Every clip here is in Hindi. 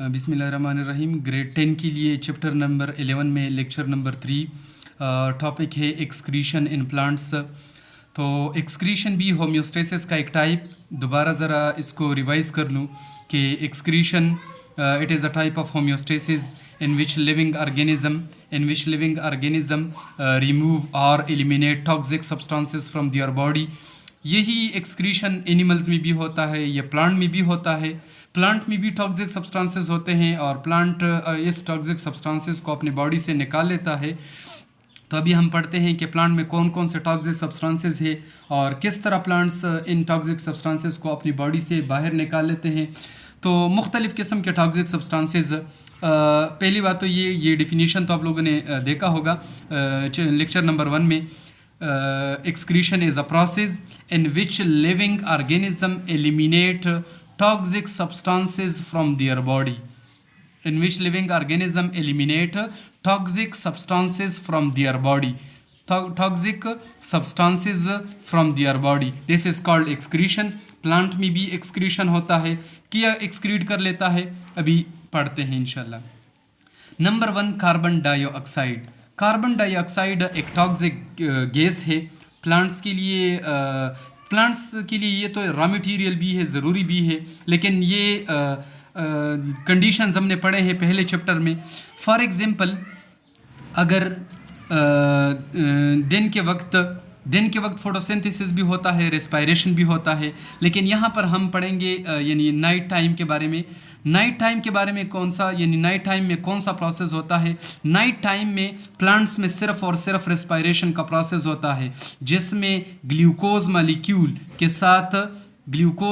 बिस्मिल्लाहिर्रहमानिर्रहीम। ग्रेड 10 के लिए चैप्टर नंबर 11 में लेक्चर नंबर 3 टॉपिक है एक्सक्रीशन इन प्लांट्स। तो एक्सक्रीशन भी होम्योस्टेसिस का एक टाइप, दोबारा ज़रा इसको रिवाइज़ कर लूँ कि excretion it is a type of homeostasis in which living organism remove or eliminate toxic substances from their body। यही एक्सक्रीशन एनिमल्स में भी होता है, या प्लांट में भी होता है। प्लांट में भी टॉक्सिक सब्सटेंसेस होते हैं और प्लांट इस टॉक्सिक सब्सटेंसेस को अपनी बॉडी से निकाल लेता है। तो अभी हम पढ़ते हैं कि प्लांट में कौन कौन से टॉक्सिक सब्सटेंसेस है और किस तरह प्लांट्स इन टॉक्सिक सब्सटेंसेस को अपनी बॉडी से बाहर निकाल लेते हैं। तो मुख्तलिफ़ किस्म के टॉक्सिक सब्सटेंसेस, पहली बात तो ये डिफिनीशन तो आप लोगों ने देखा होगा लेक्चर नंबर 1 में। Excretion is a process in which living organism eliminate toxic substances from their body. in which living organism eliminate toxic substances from their body, toxic substances from their body, this is called excretion। Plant में भी एक्सक्रीशन होता है, क्या एक्सक्रीट कर लेता है, अभी पढ़ते हैं इंशाल्लाह। Number 1, carbon dioxide. Carbon dioxide एक टॉक्सिक गैस है प्लांट्स के लिए। ये तो रॉ मटेरियल भी है, ज़रूरी भी है, लेकिन ये कंडीशंस हमने पढ़े हैं पहले चैप्टर में। फॉर एग्ज़ाम्पल, अगर दिन के वक्त फोटोसिंथेसिस भी होता है, रेस्पायरेशन भी होता है, लेकिन यहाँ पर हम पढ़ेंगे यानी नाइट टाइम के बारे में। नाइट टाइम के बारे में नाइट टाइम में कौन सा प्रोसेस होता है। नाइट टाइम में प्लांट्स में सिर्फ और सिर्फ रेस्पायरेशन का प्रोसेस होता है, जिसमें ग्लूकोज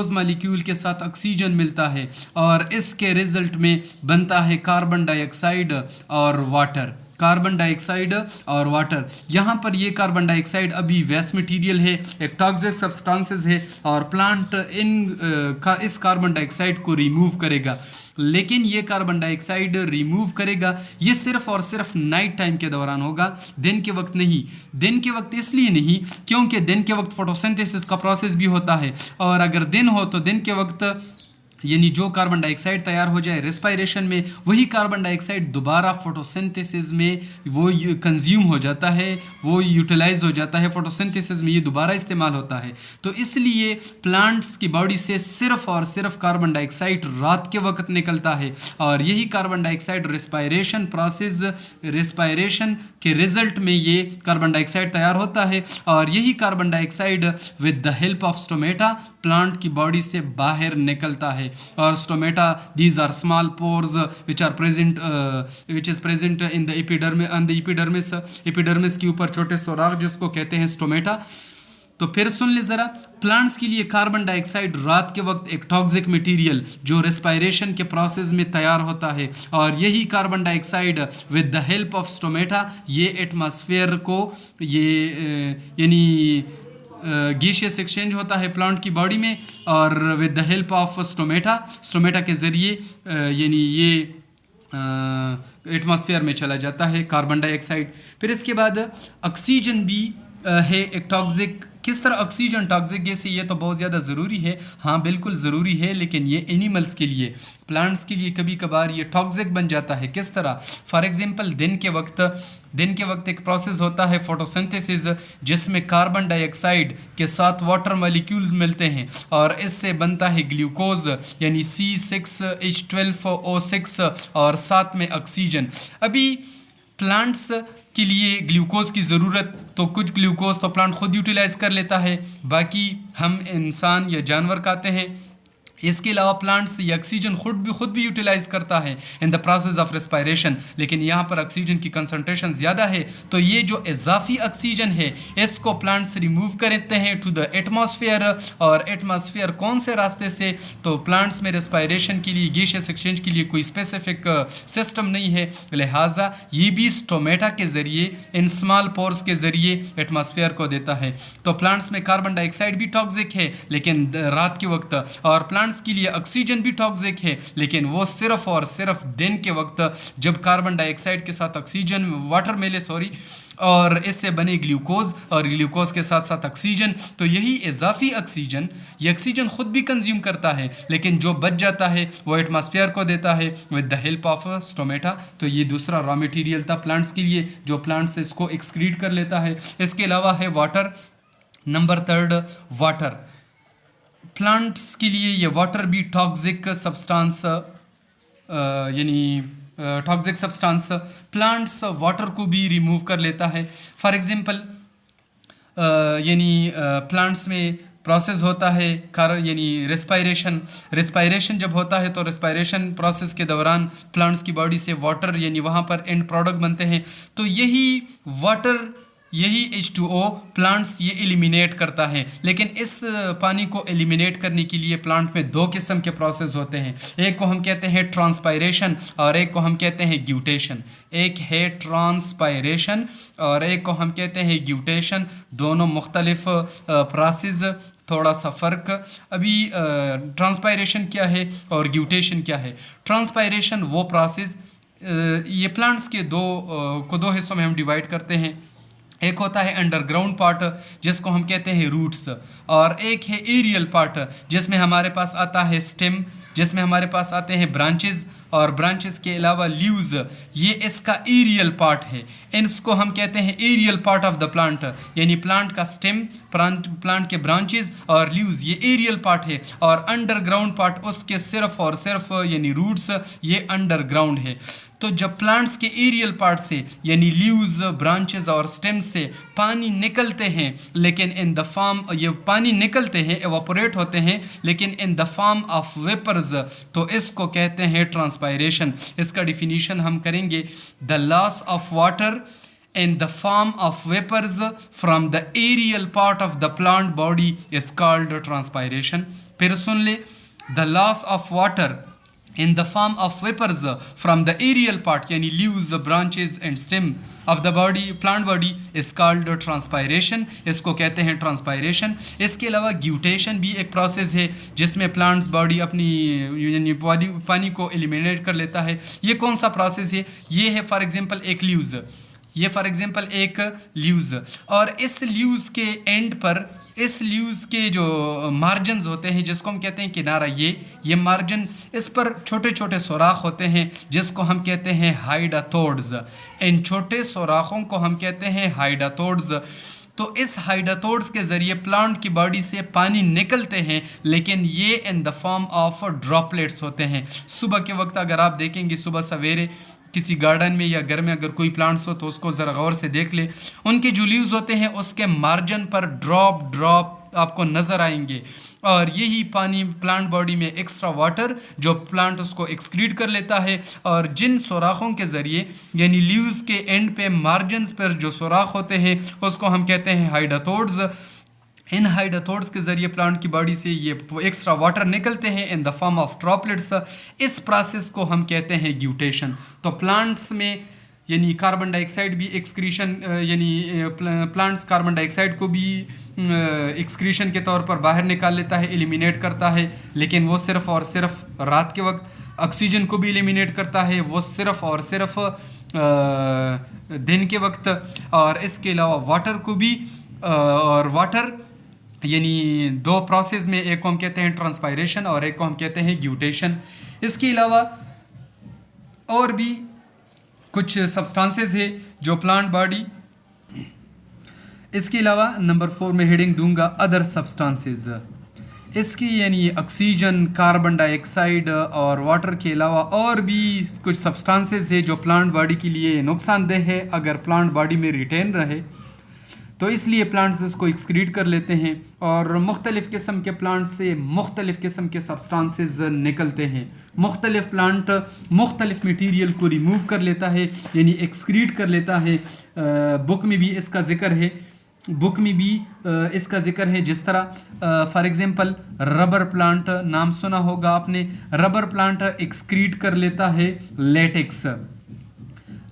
मालिक्यूल के साथ ऑक्सीजन मिलता है और इसके रिजल्ट में बनता है कार्बन डाइऑक्साइड और वाटर। यहाँ पर ये कार्बन डाइऑक्साइड अभी वेस्ट मटेरियल है, एक टॉक्सिक सब्सटेंसेस है, और प्लांट इस कार्बन डाइऑक्साइड को रिमूव करेगा। लेकिन ये कार्बन डाइऑक्साइड रिमूव करेगा, ये सिर्फ और सिर्फ नाइट टाइम के दौरान होगा, दिन के वक्त नहीं। दिन के वक्त इसलिए नहीं क्योंकि दिन के वक्त फोटोसिंथेसिस का प्रोसेस भी होता है, और अगर दिन हो तो दिन के वक्त यानी जो कार्बन डाइऑक्साइड तैयार हो जाए रेस्पायरेशन में, वही कार्बन डाइऑक्साइड दोबारा फोटोसिंथेसिस में वो कंज्यूम हो जाता है, वो यूटिलाइज हो जाता है, फोटोसिंथेसिस में ये दोबारा इस्तेमाल होता है। तो इसलिए प्लांट्स की बॉडी से सिर्फ और सिर्फ कार्बन डाइऑक्साइड रात के वक्त निकलता है, और यही कार्बन डाइऑक्साइड रेस्पायरेशन के रिजल्ट में ये कार्बन डाइऑक्साइड तैयार होता है, और यही carbon dioxide with the help of stomata plant की बॉडी से बाहर निकलता है। और stomata, these are small pores which is present in the epidermis के ऊपर छोटे सुराख जिसको कहते हैं स्टोमेटा। तो फिर सुन ले ज़रा, प्लांट्स के लिए कार्बन डाइऑक्साइड रात के वक्त एक टॉक्सिक मटेरियल जो रेस्पायरेशन के प्रोसेस में तैयार होता है, और यही carbon dioxide with the help of stomata ये एटमॉस्फेयर को यानी गैसियस एक्सचेंज होता है प्लांट की बॉडी में, और with the help of stomata के ज़रिए यानी ये एटमॉस्फेयर में चला जाता है कार्बन डाइऑक्साइड। फिर इसके बाद ऑक्सीजन भी है एक टॉक्सिक। किस तरह ऑक्सीजन टॉक्सिक गैस है, ये तो बहुत ज़्यादा ज़रूरी है, हाँ बिल्कुल ज़रूरी है, लेकिन ये एनिमल्स के लिए, प्लांट्स के लिए कभी कभार ये टॉक्सिक बन जाता है। किस तरह? फॉर एग्जांपल, दिन के वक्त एक प्रोसेस होता है फोटोसिंथेसिस, जिसमें कार्बन डाइऑक्साइड के साथ वाटर मॉलिक्यूल्स मिलते हैं, और इससे बनता है ग्लूकोज यानी C6H12O6 और साथ में ऑक्सीजन। अभी प्लांट्स के लिए ग्लूकोज की ज़रूरत, तो कुछ ग्लूकोज तो प्लांट खुद यूटिलाइज कर लेता है, बाकी हम इंसान या जानवर खाते हैं। इसके अलावा प्लांट्स ये ऑक्सीजन खुद भी यूटिलाइज करता है in the process of respiration, लेकिन यहाँ पर ऑक्सीजन की कंसंट्रेशन ज़्यादा है, तो ये जो इजाफी ऑक्सीजन है इसको प्लांट्स रिमूव करते हैं टू द एटमॉस्फेयर। और एटमॉस्फेयर कौन से रास्ते से? तो प्लांट्स में रेस्पायरेशन के लिए, गैसियस एक्सचेंज के लिए कोई स्पेसिफिक सिस्टम नहीं है, लिहाजा ये भी स्टोमेटा के ज़रिए, इन स्मॉल पोर्स के ज़रिए एटमॉस्फेयर को देता है। तो प्लांट्स में कार्बन डाइऑक्साइड भी टॉक्सिक है, लेकिन रात के वक्त, और प्लांट प्लांट्स के लिए ऑक्सीजन भी टॉक्सिक है, लेकिन वो सिर्फ और सिर्फ दिन के वक्त जब कार्बन डाइऑक्साइड के साथ ऑक्सीजन वाटर मिले और इससे बने ग्लूकोज और ग्लूकोज के साथ साथ ऑक्सीजन, तो यही इजाफी ऑक्सीजन ये ऑक्सीजन खुद भी कंज्यूम करता है, लेकिन जो बच जाता है वो एटमॉस्फेयर को देता है with the help of stomata. तो ये दूसरा रॉ मटेरियल था प्लांट्स के लिए जो प्लांट्स इसको एक्सक्रीट कर लेता है। इसके अलावा है water, number third water. Plants के लिए ये वाटर भी टॉक्सिक सब्सटेंस यानी टॉक्सिक सब्सटेंस प्लांट्स वाटर को भी रिमूव कर लेता है। फॉर एग्जांपल यानी प्लांट्स में प्रोसेस होता है यानी रेस्पायरेशन जब होता है तो रेस्पायरेशन प्रोसेस के दौरान प्लांट्स की बॉडी से वाटर यानी वहाँ पर एंड प्रोडक्ट बनते हैं। तो यही वाटर यही H2O प्लांट्स ये एलिमिनेट करता है। लेकिन इस पानी को एलिमिनेट करने के लिए प्लांट में दो किस्म के प्रोसेस होते हैं, एक को हम कहते हैं ट्रांसपायरेशन और एक को हम कहते हैं ग्यूटेशन। एक है ट्रांसपायरेशन और एक को हम कहते हैं ग्यूटेशन। दोनों मुख्तलिफ प्रोसेस, थोड़ा सा फ़र्क। अभी ट्रांसपायरेशन क्या है और ग्यूटेशन क्या है। ट्रांसपायरेशन वो प्रोसेस ये प्लांट्स के दो हिस्सों में हम डिवाइड करते हैं। एक होता है अंडरग्राउंड पार्ट जिसको हम कहते हैं रूट्स, और एक है एरियल पार्ट जिसमें हमारे पास आता है स्टेम, जिसमें हमारे पास आते हैं ब्रांचेस और ब्रांचेस के अलावा लीव्स। ये इसका एरियल पार्ट है। इसको हम कहते हैं aerial part of the plant, यानी प्लांट का स्टेम, प्लांट के ब्रांचेस और लीव्स ये एरियल पार्ट है, और अंडरग्राउंड पार्ट उसके सिर्फ और सिर्फ यानी रूट्स ये अंडरग्राउंड है। तो जब प्लांट्स के एरियल पार्ट से यानी लीव्स, ब्रांचेस और स्टेम से पानी निकलते हैं, लेकिन इन द फॉर्म ये पानी निकलते हैं, एवापोरेट होते हैं, लेकिन in the form of vapours, तो इसको कहते हैं ट्रांसपायरेशन। इसका डिफिनीशन हम करेंगे, the loss of water in the form of vapors from the aerial part of the plant body is called transpiration। फिर सुन ले, the loss of water in the form of vapors from the aerial part यानी leaves, branches and stem of the body, plant body is called transpiration। इसको कहते हैं ट्रांसपायरेशन। इसके अलावा ग्यूटेशन भी एक प्रोसेस है जिसमें प्लांट्स बॉडी अपनी यानी पानी को एलिमिनेट कर लेता है। ये कौन सा प्रोसेस है? ये है फॉर एग्जांपल एक लीव्स, ये फॉर एग्जांपल एक लीव्स, और इस लीव्स के एंड पर, इस लीव्स के जो मार्जिन्स होते हैं जिसको हम कहते हैं किनारा, ये मार्जिन, इस पर छोटे छोटे सुराख होते हैं जिसको हम कहते हैं हाइडाथोड्स। इन छोटे सुराखों को हम कहते हैं हाइडाथोड्स। तो इस हाइडाथोड्स के ज़रिए प्लांट की बॉडी से पानी निकलते हैं, लेकिन ये इन द फॉर्म ऑफ ड्रॉपलेट्स होते हैं। सुबह के वक्त अगर आप देखेंगे, सुबह सवेरे किसी गार्डन में या घर में अगर कोई प्लांट्स हो तो उसको ज़रा गौर से देख ले, उनके जो लीव्स होते हैं उसके मार्जिन पर ड्रॉप आपको नज़र आएंगे, और यही पानी प्लांट बॉडी में एक्स्ट्रा वाटर जो प्लांट उसको एक्सक्रीट कर लेता है, और जिन सुराखों के ज़रिए यानी लीव्स के एंड पे मार्जिन्स पर जो सुराख होते हैं उसको हम कहते हैं हाइडाथोड्स। इन हाइडाथोड्स के ज़रिए प्लांट की बॉडी से ये एक्स्ट्रा वाटर निकलते हैं इन द फॉर्म ऑफ ड्रॉपलेट्स। इस प्रोसेस को हम कहते हैं ग्यूटेशन। तो प्लांट्स में यानी कार्बन डाइऑक्साइड भी एक्सक्रीशन, यानी प्लांट्स कार्बन डाइऑक्साइड को भी एक्सक्रीशन के तौर पर बाहर निकाल लेता है, एलिमिनेट करता है, लेकिन वो सिर्फ़ और सिर्फ रात के वक्त। ऑक्सीजन को भी एलिमिनेट करता है वो सिर्फ़ और सिर्फ दिन के वक्त। और इसके अलावा वाटर को भी, और वाटर यानी दो प्रोसेस में, एक को हम कहते हैं ट्रांसपायरेशन और एक को हम कहते हैं ग्यूटेशन। इसके अलावा और भी कुछ सब्सटेंसेस है जो प्लांट बॉडी, इसके अलावा नंबर 4 में हेडिंग दूंगा अदर सब्सटेंसेस। इसकी यानी ऑक्सीजन, कार्बन डाइऑक्साइड और वाटर के अलावा और भी कुछ सब्सटेंसेस है जो प्लांट बॉडी के लिए नुकसानदेह है अगर प्लांट बॉडी में रिटेन रहे, तो इसलिए प्लांट्स इसको एक्सक्रीट कर लेते हैं, और मुख्तलिफ़ किस्म के प्लांट से मुख्तलिफ़ किस्म के सब्सटेंसेस निकलते हैं। मुख्तलिफ़ प्लांट मुख्तलिफ़ मटीरियल को रिमूव कर लेता है यानी एक्सक्रीट कर लेता है। बुक में भी इसका ज़िक्र है, इसका ज़िक्र है। जिस तरह फॉर एग्ज़ाम्पल रबर प्लांट नाम सुना होगा आपने। रबर प्लांट एक्सक्रीट कर लेता है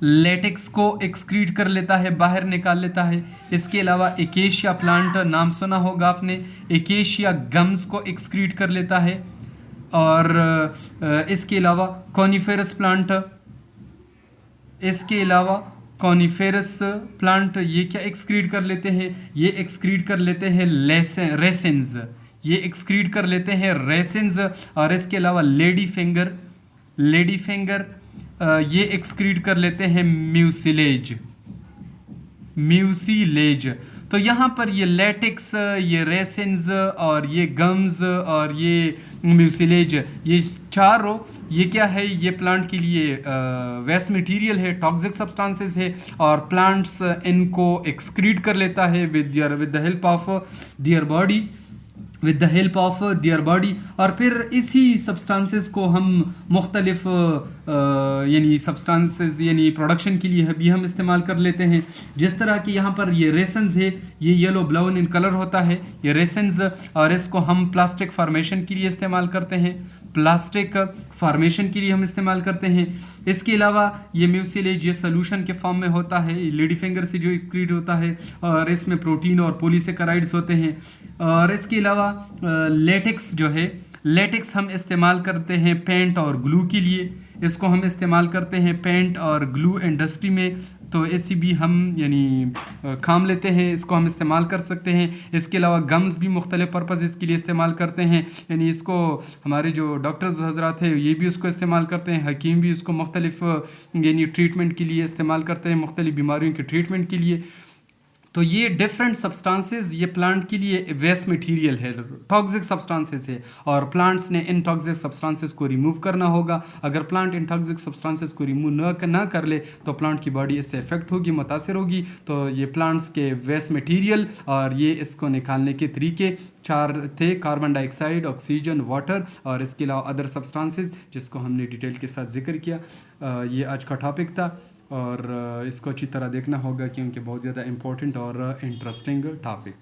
लेटेक्स को एक्सक्रीट कर लेता है, बाहर निकाल लेता है। इसके अलावा एकेशिया प्लांट नाम सुना होगा आपने, एकेशिया गम्स को एक्सक्रीट कर लेता है। और इसके अलावा कॉनिफेरस प्लांट, इसके अलावा कॉनिफेरस प्लांट ये क्या एक्सक्रीट कर लेते हैं, ये एक्सक्रीट कर लेते हैं रेसेंस, ये एक्सक्रीट कर लेते हैं रेसेंस। और इसके अलावा लेडी फिंगर ये एक्सक्रीट कर लेते हैं म्यूसिलेज। तो यहाँ पर ये लेटेक्स, ये रेसिन्स और ये गम्स और ये म्यूसिलेज, ये चारों ये क्या है, ये प्लांट के लिए वेस्ट मटेरियल है, टॉक्सिक सब्सटेंसेस है, और प्लांट्स इनको एक्सक्रीट कर लेता है with the help of their body. और फिर इसी सब्सटेंसेस को हम मुख्तलिफ यानी सब्सटेंसेस यानी प्रोडक्शन के लिए भी हम इस्तेमाल कर लेते हैं। जिस तरह कि यहाँ पर ये रेसन्स है, ये येलो ब्राउन इन कलर होता है ये रेसन्स, और इसको हम प्लास्टिक फार्मेशन के लिए इस्तेमाल करते हैं, हम इस्तेमाल करते हैं। इसके अलावा ये म्यूसिलेज ये सोल्यूशन के फॉर्म में होता है, लेडी फिंगर से जो एक्सक्रीट होता है, और इसमें प्रोटीन और पॉलीसेकेराइड्स होते हैं। और इसके अलावा लेटेक्स जो है, लेटेक्स हम इस्तेमाल करते हैं पेंट और ग्लू के लिए, इसको हम इस्तेमाल करते हैं पेंट और ग्लू इंडस्ट्री में, तो ऐसी भी हम यानी काम लेते हैं, इसको हम इस्तेमाल कर सकते हैं। इसके अलावा गम्स भी मुख्तलिफ पर्पज़ इसके लिए इस्तेमाल करते हैं, यानी इसको हमारे जो डॉक्टर्स हजरात हैं ये भी उसको इस्तेमाल करते हैं, हकीम भी इसको मुख्तलिफ यानी ट्रीटमेंट के लिए इस्तेमाल करते हैं, मुख्तलिफ बीमारियों के ट्रीटमेंट के लिए। तो ये डिफरेंट सब्सटेंसेस ये प्लांट के लिए वेस्ट मटेरियल है, टॉक्सिक सब्सटेंसेस है, और प्लांट्स ने इन टॉक्सिक सब्सटेंसेस को रिमूव करना होगा। अगर प्लांट इन टॉक्सिक सब्सटेंसेस को रिमूव ना कर ले तो प्लांट की बॉडी इससे इफेक्ट होगी, मुतासर होगी। तो ये प्लांट्स के वेस्ट मटेरियल और ये इसको निकालने के तरीके 4 थे, कार्बन डाइऑक्साइड, ऑक्सीजन, वाटर, और इसके अलावा अदर सब्सटेंसेस जिसको हमने डिटेल के साथ जिक्र किया। ये आज का टॉपिक था, और इसको अच्छी तरह देखना होगा क्योंकि बहुत ज़्यादा इम्पोर्टेंट और इंटरेस्टिंग टॉपिक।